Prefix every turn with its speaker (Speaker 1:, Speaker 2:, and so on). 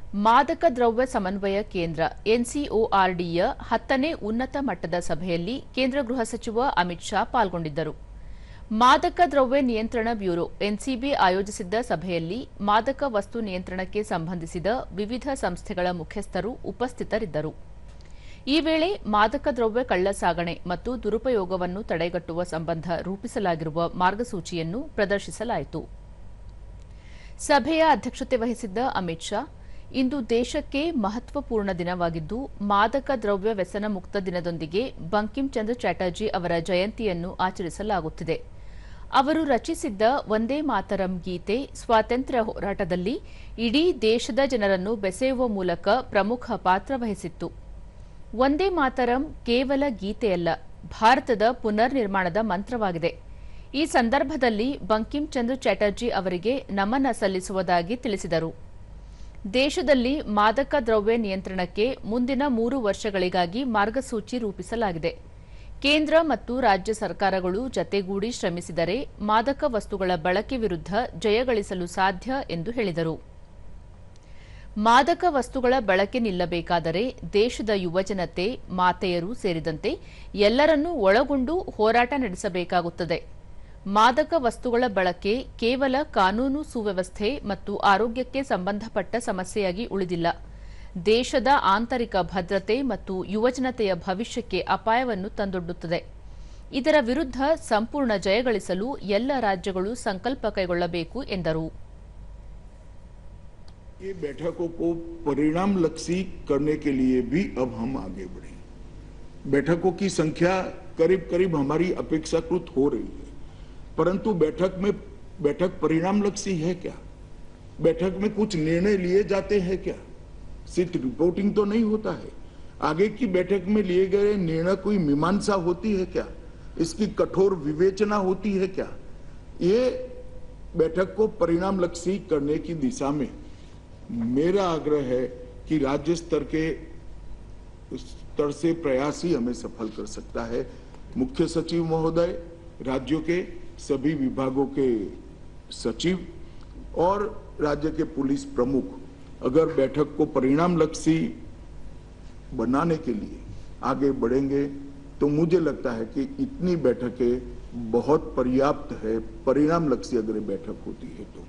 Speaker 1: ಮಾದಕ ದ್ರವ್ಯ ಸಮನ್ವಯ ಕೇಂದ್ರ ಎನ್ಸಿಒಆರ್ಡಿಯ 10ನೇ ಉನ್ನತ ಮಟ್ಟದ ಸಭೆಯಲ್ಲಿ ಕೇಂದ್ರ ಗೃಹ ಸಚಿವ ಅಮಿತ್ ಶಾ ಪಾಲ್ಗೊಂಡಿದ್ದರು. ಮಾದಕ ದ್ರವ್ಯ ನಿಯಂತ್ರಣ ಬ್ಯೂರೋ ಎನ್ಸಿಬಿ ಆಯೋಜಿಸಿದ್ದ ಸಭೆಯಲ್ಲಿ ಮಾದಕ ವಸ್ತು ನಿಯಂತ್ರಣಕ್ಕೆ ಸಂಬಂಧಿಸಿದ ವಿವಿಧ ಸಂಸ್ಥೆಗಳ ಮುಖ್ಯಸ್ಥರು ಉಪಸ್ಥಿತರಿದ್ದರು. ಈ ವೇಳೆ ಮಾದಕ ದ್ರವ್ಯ ಕಳ್ಳಸಾಗಣೆ ಮತ್ತು ದುರುಪಯೋಗವನ್ನು ತಡೆಗಟ್ಟುವ ಸಂಬಂಧ ರೂಪಿಸಲಾಗಿರುವ ಮಾರ್ಗಸೂಚಿಯನ್ನು ಪ್ರದರ್ಶಿಸಲಾಯಿತು. ಸಭೆಯ ಅಧ್ಯಕ್ಷತೆ ವಹಿಸಿದ್ದ ಅಮಿತ್ ಶಾ, ಇಂದು ದೇಶಕ್ಕೆ ಮಹತ್ವಪೂರ್ಣ ದಿನವಾಗಿದ್ದು, ಮಾದಕ ದ್ರವ್ಯ ವ್ಯಸನ ಮುಕ್ತ ದಿನದೊಂದಿಗೆ ಬಂಕಿಂ ಚಂದ್ರ ಚಟರ್ಜಿ ಅವರ ಜಯಂತಿಯನ್ನು ಆಚರಿಸಲಾಗುತ್ತಿದೆ. ಅವರು ರಚಿಸಿದ್ದ ವಂದೇ ಮಾತರಂ ಗೀತೆ ಸ್ವಾತಂತ್ರ್ಯ ಹೋರಾಟದಲ್ಲಿ ಇಡೀ ದೇಶದ ಜನರನ್ನು ಬೆಸೆಯುವ ಮೂಲಕ ಪ್ರಮುಖ ಪಾತ್ರ ವಹಿಸಿತ್ತು. ವಂದೇ ಮಾತರಂ ಕೇವಲ ಗೀತೆಯಲ್ಲ, ಭಾರತದ ಪುನರ್ ನಿರ್ಮಾಣದ ಮಂತ್ರವಾಗಿದೆ. ಈ ಸಂದರ್ಭದಲ್ಲಿ ಬಂಕಿಂ ಚಂದ್ರ ಚಟರ್ಜಿ ಅವರಿಗೆ ನಮನ ಸಲ್ಲಿಸುವುದಾಗಿ ತಿಳಿಸಿದರು. ದೇಶದಲ್ಲಿ ಮಾದಕ ದ್ರವ್ಯ ನಿಯಂತ್ರಣಕ್ಕೆ ಮುಂದಿನ 3 ವರ್ಷಗಳಿಗಾಗಿ ಮಾರ್ಗಸೂಚಿ ರೂಪಿಸಲಾಗಿದೆ. ಕೇಂದ್ರ ಮತ್ತು ರಾಜ್ಯ ಸರ್ಕಾರಗಳು ಜತೆಗೂಡಿ ಶ್ರಮಿಸಿದರೆ ಮಾದಕ ವಸ್ತುಗಳ ಬಳಕೆ ವಿರುದ್ಧ ಜಯಗಳಿಸಲು ಸಾಧ್ಯ ಎಂದು ಹೇಳಿದರು. ಮಾದಕ ವಸ್ತುಗಳ ಬಳಕೆ ನಿಲ್ಲಬೇಕಾದರೆ ದೇಶದ ಯುವಜನತೆ, ಮಾತೆಯರು ಸೇರಿದಂತೆ ಎಲ್ಲರನ್ನೂ ಒಳಗೊಂಡು ಹೋರಾಟ ನಡೆಸಬೇಕಾಗುತ್ತದೆ. ಮಾದಕ ವಸ್ತುಗಳ ಬಳಕೆ ಕೇವಲ ಕಾನೂನು ಸುವ್ಯವಸ್ಥೆ ಮತ್ತು ಆರೋಗ್ಯಕ್ಕೆ ಸಂಬಂಧಪಟ್ಟ ಸಮಸ್ಯೆಯಾಗಿ ಉಳಿದಿಲ್ಲ. ದೇಶದ ಆಂತರಿಕ ಭದ್ರತೆ ಮತ್ತು ಯುವಜನತೆಯ ಭವಿಷ್ಯಕ್ಕೆ ಅಪಾಯವನ್ನು ತಂದೊಡ್ಡುತ್ತದೆ. ಇದರ ವಿರುದ್ಧ ಸಂಪೂರ್ಣ ಜಯಗಳಿಸಲು ಎಲ್ಲ ರಾಜ್ಯಗಳು ಸಂಕಲ್ಪ ಕೈಗೊಳ್ಳಬೇಕು ಎಂದರು.
Speaker 2: ये बैठकों को परिणामलक्षी करने के लिए भी अब हम आगे बढ़े। बैठकों की संख्या करीब करीब हमारी अपेक्षाकृत हो रही है, परंतु बैठक परिणामलक्षी है क्या? बैठक में कुछ निर्णय लिए जाते हैं क्या? सिर्फ रिपोर्टिंग तो नहीं होता है। आगे की बैठक में लिए गए निर्णय कोई मीमांसा होती है क्या? इसकी कठोर विवेचना होती है क्या? ये बैठक को परिणामलक्षी करने की दिशा में मेरा आग्रह है कि राज्य स्तर से प्रयास ही हमें सफल कर सकता है। मुख्य सचिव महोदय, राज्यों के सभी विभागों के सचिव और राज्य के पुलिस प्रमुख अगर बैठक को परिणामलक्षी बनाने के लिए आगे बढ़ेंगे तो मुझे लगता है कि इतनी बैठकें बहुत पर्याप्त है। परिणामलक्षी अगर बैठक होती है तो